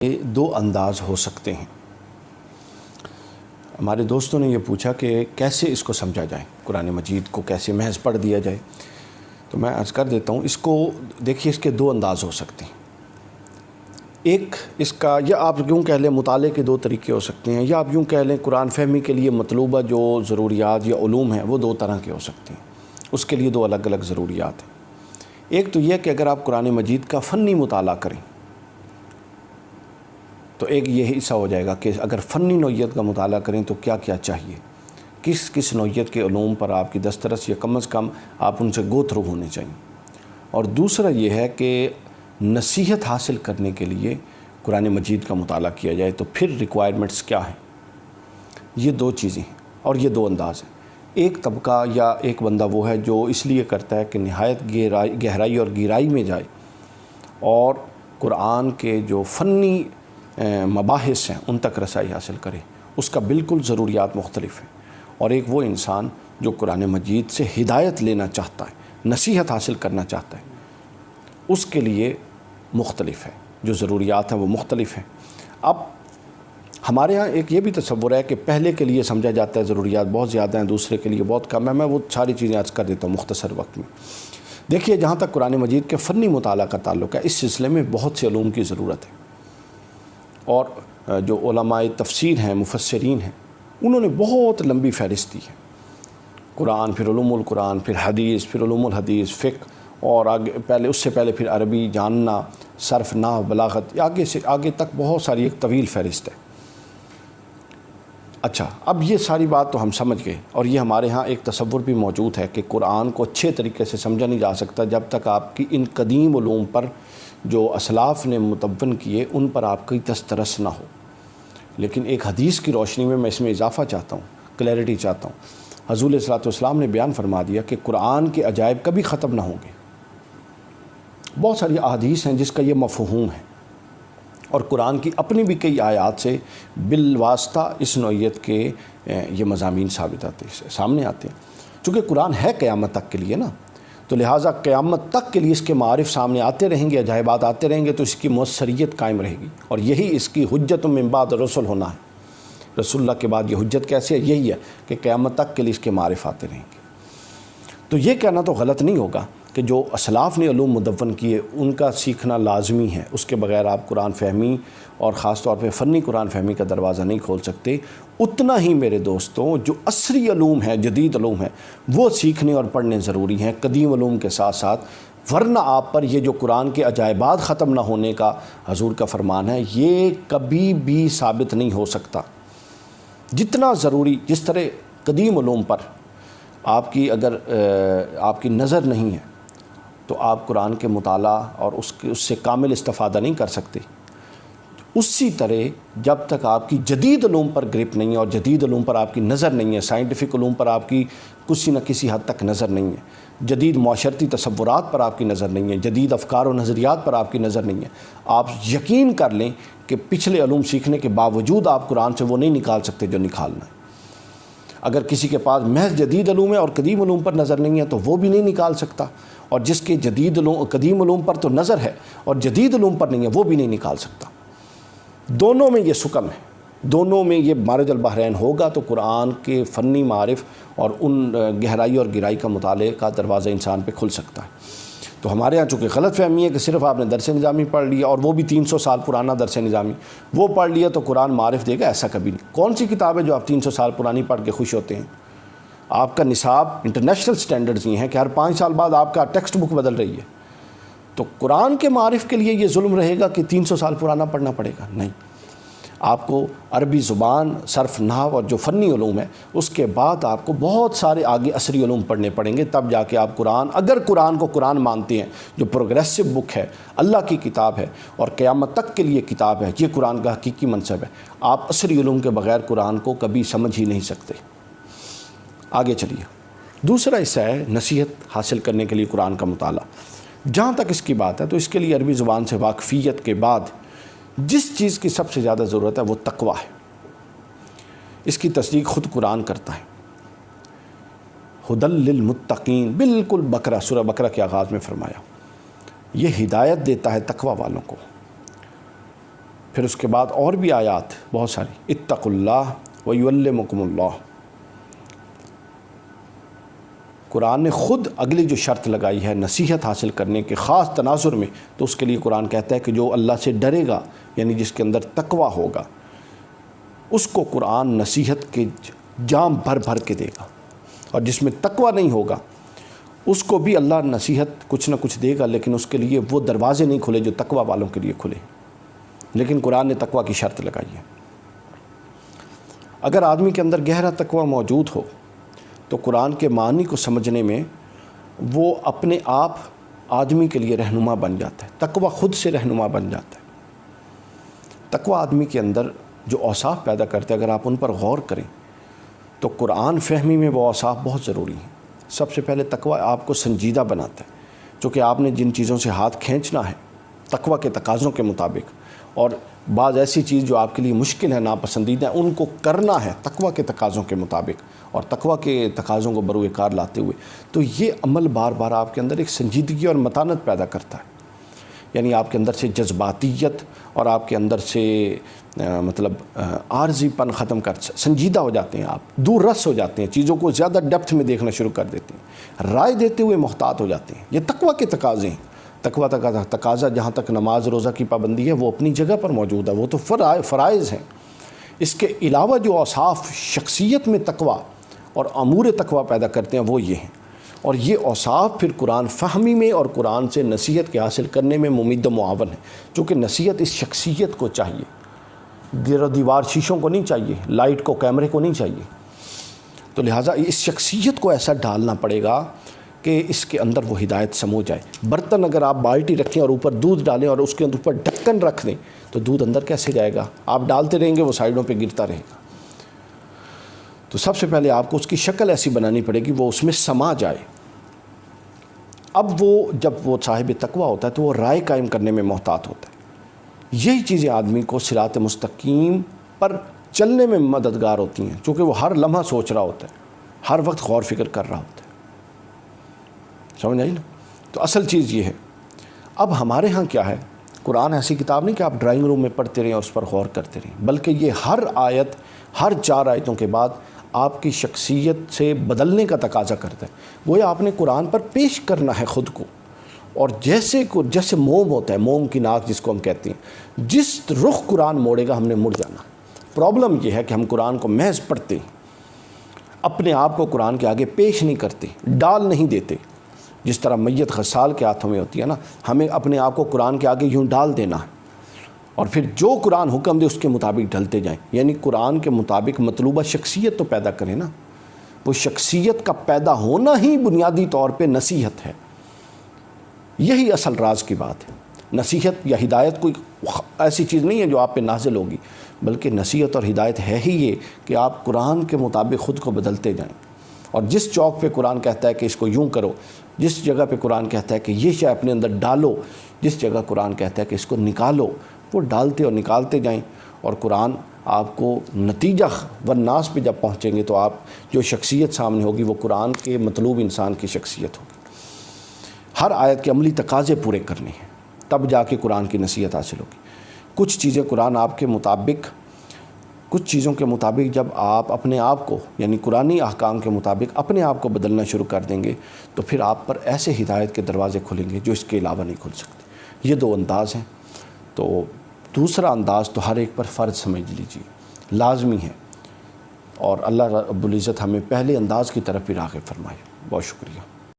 یہ دو انداز ہو سکتے ہیں۔ ہمارے دوستوں نے یہ پوچھا کہ کیسے اس کو سمجھا جائے، قرآن مجید کو کیسے محض پڑھ دیا جائے، تو میں عرض کر دیتا ہوں، اس کو دیکھیے، اس کے دو انداز ہو سکتے ہیں۔ ایک اس کا، یا آپ یوں کہہ لیں مطالعے کے دو طریقے ہو سکتے ہیں، یا آپ یوں کہہ لیں قرآن فہمی کے لیے مطلوبہ جو ضروریات یا علوم ہیں وہ دو طرح کے ہو سکتے ہیں، اس کے لیے دو الگ الگ ضروریات ہیں۔ ایک تو یہ کہ اگر آپ قرآن مجید کا فنی مطالعہ کریں تو ایک یہ حصہ ہو جائے گا کہ اگر فنی نوعیت کا مطالعہ کریں تو کیا کیا چاہیے، کس کس نوعیت کے علوم پر آپ کی دسترس یا کم از کم آپ ان سے گو تھرو ہونے چاہیے۔ اور دوسرا یہ ہے کہ نصیحت حاصل کرنے کے لیے قرآن مجید کا مطالعہ کیا جائے تو پھر ریکوائرمنٹس کیا ہیں۔ یہ دو چیزیں ہیں اور یہ دو انداز ہیں۔ ایک طبقہ یا ایک بندہ وہ ہے جو اس لیے کرتا ہے کہ نہایت گہرائی اور گہرائی میں جائے اور قرآن کے جو فنی مباحث ہیں ان تک رسائی حاصل کرے، اس کا بالکل ضروریات مختلف ہیں۔ اور ایک وہ انسان جو قرآن مجید سے ہدایت لینا چاہتا ہے، نصیحت حاصل کرنا چاہتا ہے، اس کے لیے مختلف ہے، جو ضروریات ہیں وہ مختلف ہیں۔ اب ہمارے ہاں ایک یہ بھی تصور ہے کہ پہلے کے لیے سمجھا جاتا ہے ضروریات بہت زیادہ ہیں، دوسرے کے لیے بہت کم ہے۔ میں وہ ساری چیزیں عرض کر دیتا ہوں مختصر وقت میں۔ دیکھیے، جہاں تک قرآن مجید کے فنی مطالعہ کا تعلق ہے، اس سلسلے میں بہت سے علوم کی ضرورت ہے، اور جو علماء تفسیر ہیں، مفسرین ہیں، انہوں نے بہت لمبی فہرست دی ہے۔ قرآن، پھر علوم القرآن، پھر حدیث، پھر علوم الحدیث، فقہ، اور آگے اس سے پہلے پھر عربی جاننا، صرف، نحو، بلاغت، آگے سے آگے تک بہت ساری ایک طویل فہرست ہے۔ اچھا، اب یہ ساری بات تو ہم سمجھ گئے، اور یہ ہمارے ہاں ایک تصور بھی موجود ہے کہ قرآن کو اچھے طریقے سے سمجھا نہیں جا سکتا جب تک آپ کی ان قدیم علوم پر جو اسلاف نے متون کیے ان پر آپ کی دسترس نہ ہو۔ لیکن ایک حدیث کی روشنی میں اس میں اضافہ چاہتا ہوں، کلیئرٹی چاہتا ہوں۔ حضور صلی اللہ علیہ وسلم نے بیان فرما دیا کہ قرآن کے عجائب کبھی ختم نہ ہوں گے۔ بہت ساری احادیث ہیں جس کا یہ مفہوم ہے، اور قرآن کی اپنی بھی کئی آیات سے بالواسطہ اس نوعیت کے یہ مضامین سامنے آتے ہیں۔ چونکہ قرآن ہے قیامت تک کے لیے نا، تو لہٰذا قیامت تک کے لیے اس کے معارف سامنے آتے رہیں گے، عجائبات آتے رہیں گے، تو اس کی مؤثریت قائم رہے گی، اور یہی اس کی حجت من بعد رسول ہونا ہے۔ رسول اللہ کے بعد یہ حجت کیسے ہے؟ یہی ہے کہ قیامت تک کے لیے اس کے معارف آتے رہیں گے۔ تو یہ کہنا تو غلط نہیں ہوگا کہ جو اسلاف نے علوم مدون کیے ان کا سیکھنا لازمی ہے، اس کے بغیر آپ قرآن فہمی اور خاص طور پہ فنی قرآن فہمی کا دروازہ نہیں کھول سکتے۔ اتنا ہی میرے دوستوں جو عصری علوم ہیں، جدید علوم ہیں، وہ سیکھنے اور پڑھنے ضروری ہیں قدیم علوم کے ساتھ ساتھ، ورنہ آپ پر یہ جو قرآن کے عجائبات ختم نہ ہونے کا حضور کا فرمان ہے، یہ کبھی بھی ثابت نہیں ہو سکتا۔ جتنا ضروری، جس طرح قدیم علوم پر آپ کی اگر آپ کی نظر نہیں ہے تو آپ قرآن کے مطالعہ اور اس سے کامل استفادہ نہیں کر سکتے، اسی طرح جب تک آپ کی جدید علوم پر گرپ نہیں ہے اور جدید علوم پر آپ کی نظر نہیں ہے، سائنٹیفک علوم پر آپ کی کسی نہ کسی حد تک نظر نہیں ہے، جدید معاشرتی تصورات پر آپ کی نظر نہیں ہے، جدید افکار و نظریات پر آپ کی نظر نہیں ہے، آپ یقین کر لیں کہ پچھلے علوم سیکھنے کے باوجود آپ قرآن سے وہ نہیں نکال سکتے جو نکالنا ہے۔ اگر کسی کے پاس محض جدید علوم ہے اور قدیم علوم پر نظر نہیں ہے تو وہ بھی نہیں نکال سکتا، اور جس کے قدیم علوم پر تو نظر ہے اور جدید علوم پر نہیں ہے وہ بھی نہیں نکال سکتا۔ دونوں میں یہ سکم ہے، دونوں میں یہ مارج البحرین ہوگا تو قرآن کے فنی معارف اور ان گہرائی اور گہرائی کا مطالعے کا دروازہ انسان پہ کھل سکتا ہے۔ تو ہمارے ہاں چونکہ غلط فہمی ہے کہ صرف آپ نے درس نظامی پڑھ لیا، اور وہ بھی 300 سال پرانا درس نظامی، وہ پڑھ لیا تو قرآن معارف دے گا، ایسا کبھی نہیں۔ کون سی کتاب ہے جو آپ 300 سال پرانی پڑھ کے خوش ہوتے ہیں؟ آپ کا نصاب انٹرنیشنل سٹینڈرڈز یہ ہیں کہ ہر 5 سال بعد آپ کا ٹیکسٹ بک بدل رہی ہے، تو قرآن کے معارف کے لیے یہ ظلم رہے گا کہ 300 سال پرانا پڑھنا پڑے گا؟ نہیں، آپ کو عربی زبان، صرف، نحو اور جو فنی علوم ہے، اس کے بعد آپ کو بہت سارے آگے عصری علوم پڑھنے پڑیں گے، تب جا کے آپ قرآن، اگر قرآن کو قرآن مانتے ہیں جو پروگریسو بک ہے، اللہ کی کتاب ہے اور قیامت تک کے لیے کتاب ہے، یہ قرآن کا حقیقی منصب ہے، آپ عصری علوم کے بغیر قرآن کو کبھی سمجھ ہی نہیں سکتے۔ آگے چلیے، دوسرا حصہ ہے نصیحت حاصل کرنے کے لیے قرآن کا مطالعہ۔ جہاں تک اس کی بات ہے تو اس کے لیے عربی زبان سے واقفیت کے بعد جس چیز کی سب سے زیادہ ضرورت ہے وہ تقویٰ ہے۔ اس کی تصدیق خود قرآن کرتا ہے۔ ہدی للمتقین، بالکل بقرہ، سورہ بقرہ کے آغاز میں فرمایا، یہ ہدایت دیتا ہے تقویٰ والوں کو۔ پھر اس کے بعد اور بھی آیات بہت ساری، اتقوا اللہ ویعلمکم اللہ۔ قرآن نے خود اگلی جو شرط لگائی ہے نصیحت حاصل کرنے کے خاص تناظر میں، تو اس کے لیے قرآن کہتا ہے کہ جو اللہ سے ڈرے گا، یعنی جس کے اندر تقوی ہوگا، اس کو قرآن نصیحت کے جام بھر بھر کے دے گا، اور جس میں تقوی نہیں ہوگا اس کو بھی اللہ نصیحت کچھ نہ کچھ دے گا، لیکن اس کے لیے وہ دروازے نہیں کھلے جو تقوی والوں کے لیے کھلے۔ لیکن قرآن نے تقوی کی شرط لگائی ہے۔ اگر آدمی کے اندر گہرا تقوی موجود ہو تو قرآن کے معنی کو سمجھنے میں وہ اپنے آپ آدمی کے لیے رہنما بن جاتا ہے، تقوی خود سے رہنما بن جاتا ہے۔ تقوی آدمی کے اندر جو اوصاف پیدا کرتے ہیں، اگر آپ ان پر غور کریں تو قرآن فہمی میں وہ اوصاف بہت ضروری ہیں۔ سب سے پہلے تقوی آپ کو سنجیدہ بناتا ہے، چونکہ آپ نے جن چیزوں سے ہاتھ کھینچنا ہے تقوی کے تقاضوں کے مطابق، اور بعض ایسی چیز جو آپ کے لیے مشکل ہے، ناپسندیدہ ہے، ان کو کرنا ہے تقوی کے تقاضوں کے مطابق اور تقوی کے تقاضوں کو بروئے کار لاتے ہوئے، تو یہ عمل بار بار آپ کے اندر ایک سنجیدگی اور متانت پیدا کرتا ہے۔ یعنی آپ کے اندر سے جذباتیت اور آپ کے اندر سے عارضی پن ختم کر، سنجیدہ ہو جاتے ہیں، آپ دور رس ہو جاتے ہیں، چیزوں کو زیادہ ڈیپتھ میں دیکھنا شروع کر دیتے ہیں، رائے دیتے ہوئے محتاط ہو جاتے ہیں۔ یہ تقوی کے تقاضے ہیں۔ تقوی تقاضا جہاں تک نماز روزہ کی پابندی ہے وہ اپنی جگہ پر موجود ہے، وہ تو فرائض ہیں۔ اس کے علاوہ جو اوصاف شخصیت میں تقوی اور امور تقوی پیدا کرتے ہیں وہ یہ ہیں، اور یہ اوصاف پھر قرآن فہمی میں اور قرآن سے نصیحت کے حاصل کرنے میں ممید و معاون ہے، چونکہ نصیحت اس شخصیت کو چاہیے، گیر و دیوار شیشوں کو نہیں چاہیے، لائٹ کو کیمرے کو نہیں چاہیے، تو لہٰذا اس شخصیت کو ایسا ڈالنا پڑے گا کہ اس کے اندر وہ ہدایت سمو جائے۔ برتن اگر آپ بالٹی رکھیں اور اوپر دودھ ڈالیں اور اس کے اوپر ڈھکن رکھ دیں تو دودھ اندر کیسے جائے گا؟ آپ ڈالتے رہیں گے، وہ سائڈوں پہ گرتا رہے گا۔ تو سب سے پہلے آپ کو اس کی شکل ایسی بنانی پڑے گی وہ اس میں سما جائے۔ اب وہ جب وہ صاحب تقوی ہوتا ہے تو وہ رائے قائم کرنے میں محتاط ہوتا ہے۔ یہی چیزیں آدمی کو صراط مستقیم پر چلنے میں مددگار ہوتی ہیں، چونکہ وہ ہر لمحہ سوچ رہا ہوتا ہے، ہر وقت غور فکر کر رہا ہوتا ہے۔ سمجھ آئی نا؟ تو اصل چیز یہ ہے۔ اب ہمارے ہاں کیا ہے، قرآن ایسی کتاب نہیں کہ آپ ڈرائنگ روم میں پڑھتے رہیں اور اس پر غور کرتے رہیں، بلکہ یہ ہر آیت، ہر 4 آیتوں کے بعد آپ کی شخصیت سے بدلنے کا تقاضا کرتا ہے۔ وہ آپ نے قرآن پر پیش کرنا ہے خود کو، اور جیسے موم ہوتا ہے، موم کی ناک جس کو ہم کہتے ہیں، جس رخ قرآن موڑے گا ہم نے مڑ جانا۔ پرابلم یہ ہے کہ ہم قرآن کو محض پڑھتے ہیں، اپنے آپ کو قرآن کے آگے پیش نہیں کرتے، ڈال نہیں دیتے، جس طرح میت غسال کے ہاتھوں میں ہوتی ہے نا، ہمیں اپنے آپ کو قرآن کے آگے یوں ڈال دینا ہے، اور پھر جو قرآن حکم دے اس کے مطابق ڈھلتے جائیں۔ یعنی قرآن کے مطابق مطلوبہ شخصیت تو پیدا کریں نا، وہ شخصیت کا پیدا ہونا ہی بنیادی طور پہ نصیحت ہے۔ یہی اصل راز کی بات ہے۔ نصیحت یا ہدایت کوئی ایسی چیز نہیں ہے جو آپ پہ نازل ہوگی، بلکہ نصیحت اور ہدایت ہے ہی یہ کہ آپ قرآن کے مطابق خود کو بدلتے جائیں، اور جس چوک پہ قرآن کہتا ہے کہ اس کو یوں کرو، جس جگہ پہ قرآن کہتا ہے کہ یہ شے اپنے اندر ڈالو، جس جگہ قرآن کہتا ہے کہ اس کو نکالو، وہ ڈالتے اور نکالتے جائیں، اور قرآن آپ کو نتیجہ والناس پہ جب پہنچیں گے تو آپ جو شخصیت سامنے ہوگی وہ قرآن کے مطلوب انسان کی شخصیت ہوگی۔ ہر آیت کے عملی تقاضے پورے کرنے ہیں، تب جا کے قرآن کی نصیحت حاصل ہوگی۔ کچھ چیزیں قرآن آپ کے مطابق، کچھ چیزوں کے مطابق جب آپ اپنے آپ کو، یعنی قرآنی احکام کے مطابق اپنے آپ کو بدلنا شروع کر دیں گے تو پھر آپ پر ایسے ہدایت کے دروازے کھلیں گے جو اس کے علاوہ نہیں کھل سکتے۔ یہ 2 انداز ہیں۔ تو دوسرا انداز تو ہر ایک پر فرض سمجھ لیجیے، لازمی ہے، اور اللہ رب العزت ہمیں پہلے انداز کی طرف بھی راغب فرمائے۔ بہت شکریہ۔